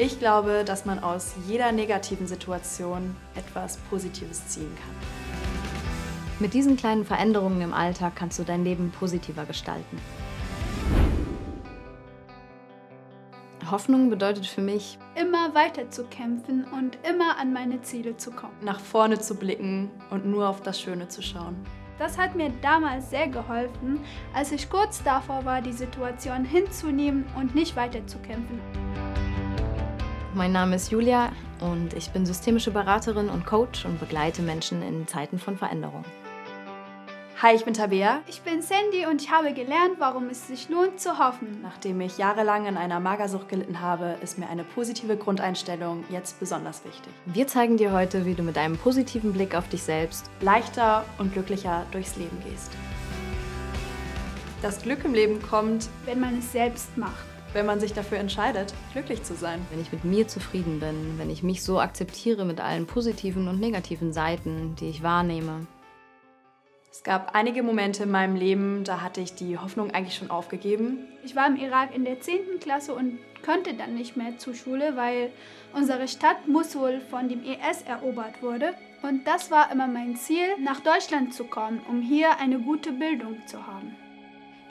Ich glaube, dass man aus jeder negativen Situation etwas Positives ziehen kann. Mit diesen kleinen Veränderungen im Alltag kannst du dein Leben positiver gestalten. Hoffnung bedeutet für mich, immer weiter zu kämpfen und immer an meine Ziele zu kommen. Nach vorne zu blicken und nur auf das Schöne zu schauen. Das hat mir damals sehr geholfen, als ich kurz davor war, die Situation hinzunehmen und nicht weiter zu kämpfen. Mein Name ist Julia und ich bin systemische Beraterin und Coach und begleite Menschen in Zeiten von Veränderung. Hi, ich bin Tabea. Ich bin Sandy und ich habe gelernt, warum es sich lohnt zu hoffen. Nachdem ich jahrelang in einer Magersucht gelitten habe, ist mir eine positive Grundeinstellung jetzt besonders wichtig. Wir zeigen dir heute, wie du mit einem positiven Blick auf dich selbst leichter und glücklicher durchs Leben gehst. Das Glück im Leben kommt, wenn man es selbst macht. Wenn man sich dafür entscheidet, glücklich zu sein. Wenn ich mit mir zufrieden bin, wenn ich mich so akzeptiere mit allen positiven und negativen Seiten, die ich wahrnehme. Es gab einige Momente in meinem Leben, da hatte ich die Hoffnung eigentlich schon aufgegeben. Ich war im Irak in der 10. Klasse und konnte dann nicht mehr zur Schule, weil unsere Stadt Mosul von dem IS erobert wurde. Und das war immer mein Ziel, nach Deutschland zu kommen, um hier eine gute Bildung zu haben.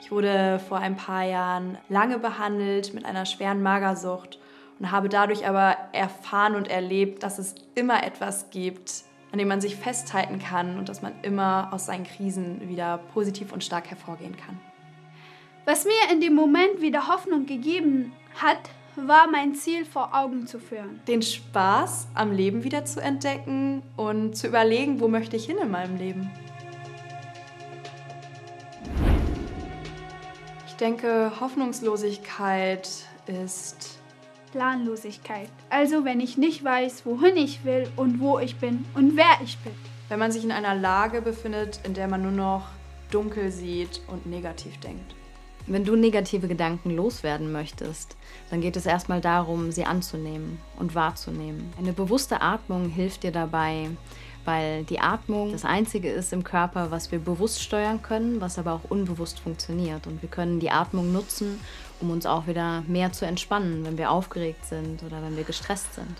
Ich wurde vor ein paar Jahren lange behandelt mit einer schweren Magersucht und habe dadurch aber erfahren und erlebt, dass es immer etwas gibt, an dem man sich festhalten kann und dass man immer aus seinen Krisen wieder positiv und stark hervorgehen kann. Was mir in dem Moment wieder Hoffnung gegeben hat, war mein Ziel vor Augen zu führen. Den Spaß am Leben wieder zu entdecken und zu überlegen, wo möchte ich hin in meinem Leben. Ich denke, Hoffnungslosigkeit ist Planlosigkeit. Also wenn ich nicht weiß, wohin ich will und wo ich bin und wer ich bin. Wenn man sich in einer Lage befindet, in der man nur noch dunkel sieht und negativ denkt. Wenn du negative Gedanken loswerden möchtest, dann geht es erstmal darum, sie anzunehmen und wahrzunehmen. Eine bewusste Atmung hilft dir dabei, weil die Atmung das Einzige ist im Körper, was wir bewusst steuern können, was aber auch unbewusst funktioniert. Und wir können die Atmung nutzen, um uns auch wieder mehr zu entspannen, wenn wir aufgeregt sind oder wenn wir gestresst sind.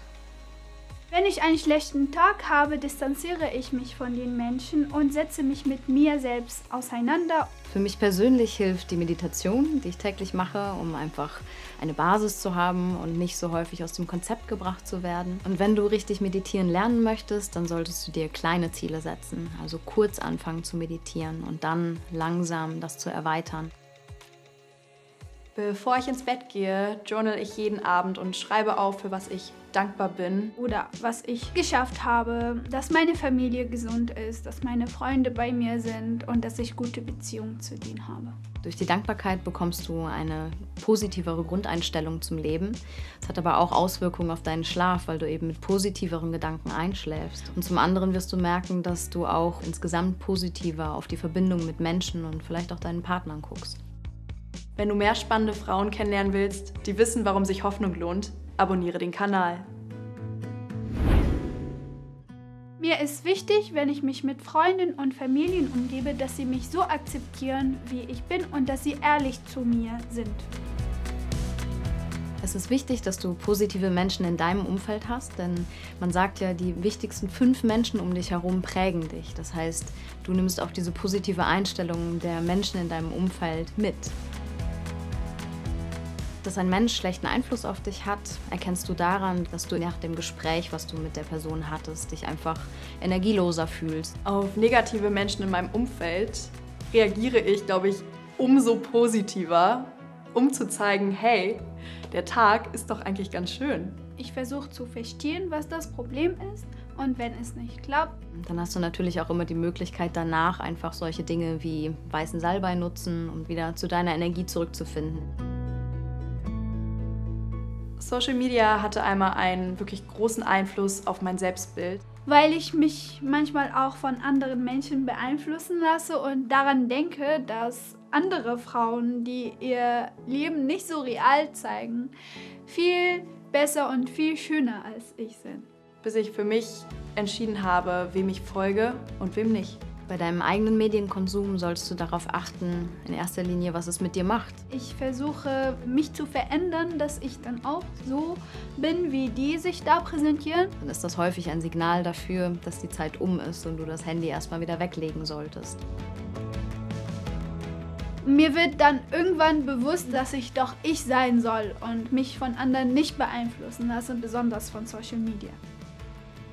Wenn ich einen schlechten Tag habe, distanziere ich mich von den Menschen und setze mich mit mir selbst auseinander. Für mich persönlich hilft die Meditation, die ich täglich mache, um einfach eine Basis zu haben und nicht so häufig aus dem Konzept gebracht zu werden. Und wenn du richtig meditieren lernen möchtest, dann solltest du dir kleine Ziele setzen, also kurz anfangen zu meditieren und dann langsam das zu erweitern. Bevor ich ins Bett gehe, journal ich jeden Abend und schreibe auf, für was ich dankbar bin. Oder was ich geschafft habe, dass meine Familie gesund ist, dass meine Freunde bei mir sind und dass ich gute Beziehungen zu denen habe. Durch die Dankbarkeit bekommst du eine positivere Grundeinstellung zum Leben. Es hat aber auch Auswirkungen auf deinen Schlaf, weil du eben mit positiveren Gedanken einschläfst. Und zum anderen wirst du merken, dass du auch insgesamt positiver auf die Verbindung mit Menschen und vielleicht auch deinen Partnern guckst. Wenn du mehr spannende Frauen kennenlernen willst, die wissen, warum sich Hoffnung lohnt, abonniere den Kanal. Mir ist wichtig, wenn ich mich mit Freunden und Familien umgebe, dass sie mich so akzeptieren, wie ich bin und dass sie ehrlich zu mir sind. Es ist wichtig, dass du positive Menschen in deinem Umfeld hast, denn man sagt ja, die wichtigsten 5 Menschen um dich herum prägen dich. Das heißt, du nimmst auch diese positive Einstellung der Menschen in deinem Umfeld mit. Dass ein Mensch schlechten Einfluss auf dich hat, erkennst du daran, dass du nach dem Gespräch, was du mit der Person hattest, dich einfach energieloser fühlst. Auf negative Menschen in meinem Umfeld reagiere ich, glaube ich, umso positiver, um zu zeigen, hey, der Tag ist doch eigentlich ganz schön. Ich versuche zu verstehen, was das Problem ist, und wenn es nicht klappt, dann hast du natürlich auch immer die Möglichkeit, danach einfach solche Dinge wie weißen Salbei nutzen, um wieder zu deiner Energie zurückzufinden. Social Media hatte einmal einen wirklich großen Einfluss auf mein Selbstbild. Weil ich mich manchmal auch von anderen Menschen beeinflussen lasse und daran denke, dass andere Frauen, die ihr Leben nicht so real zeigen, viel besser und viel schöner als ich sind. Bis ich für mich entschieden habe, wem ich folge und wem nicht. Bei deinem eigenen Medienkonsum solltest du darauf achten, in erster Linie, was es mit dir macht. Ich versuche, mich zu verändern, dass ich dann auch so bin, wie die sich da präsentieren. Dann ist das häufig ein Signal dafür, dass die Zeit um ist und du das Handy erstmal wieder weglegen solltest. Mir wird dann irgendwann bewusst, dass ich doch ich sein soll und mich von anderen nicht beeinflussen lasse, besonders von Social Media.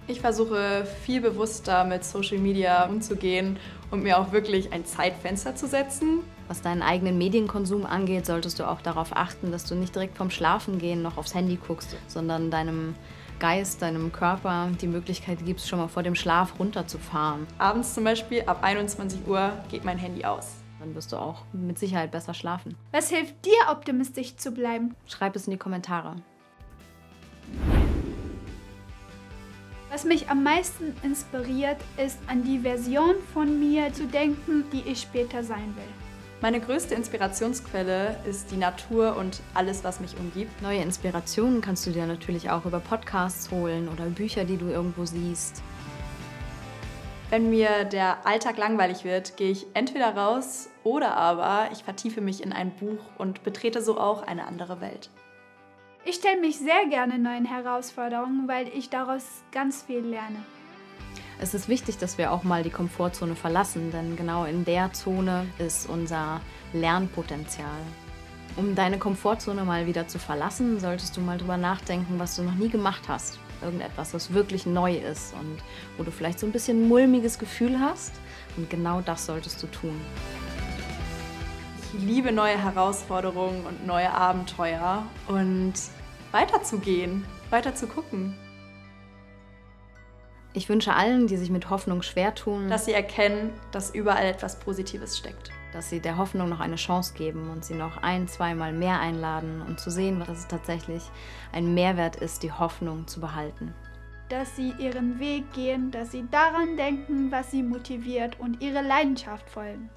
Ich versuche viel bewusster mit Social Media umzugehen und mir auch wirklich ein Zeitfenster zu setzen. Was deinen eigenen Medienkonsum angeht, solltest du auch darauf achten, dass du nicht direkt vorm Schlafengehen noch aufs Handy guckst, sondern deinem Geist, deinem Körper die Möglichkeit gibst, schon mal vor dem Schlaf runterzufahren. Abends zum Beispiel ab 21 Uhr geht mein Handy aus. Dann wirst du auch mit Sicherheit besser schlafen. Was hilft dir, optimistisch zu bleiben? Schreib es in die Kommentare. Was mich am meisten inspiriert, ist, an die Version von mir zu denken, die ich später sein will. Meine größte Inspirationsquelle ist die Natur und alles, was mich umgibt. Neue Inspirationen kannst du dir natürlich auch über Podcasts holen oder Bücher, die du irgendwo siehst. Wenn mir der Alltag langweilig wird, gehe ich entweder raus oder aber ich vertiefe mich in ein Buch und betrete so auch eine andere Welt. Ich stelle mich sehr gerne neuen Herausforderungen, weil ich daraus ganz viel lerne. Es ist wichtig, dass wir auch mal die Komfortzone verlassen, denn genau in der Zone ist unser Lernpotenzial. Um deine Komfortzone mal wieder zu verlassen, solltest du mal drüber nachdenken, was du noch nie gemacht hast. Irgendetwas, was wirklich neu ist und wo du vielleicht so ein bisschen mulmiges Gefühl hast. Und genau das solltest du tun. Ich liebe neue Herausforderungen und neue Abenteuer und weiterzugehen, weiter zu gucken. Ich wünsche allen, die sich mit Hoffnung schwer tun, Dass sie erkennen, dass überall etwas Positives steckt. dass sie der Hoffnung noch eine Chance geben und sie noch ein-, zweimal mehr einladen, um zu sehen, dass es tatsächlich ein Mehrwert ist, die Hoffnung zu behalten. Dass sie ihren Weg gehen, dass sie daran denken, was sie motiviert und ihre Leidenschaft folgen.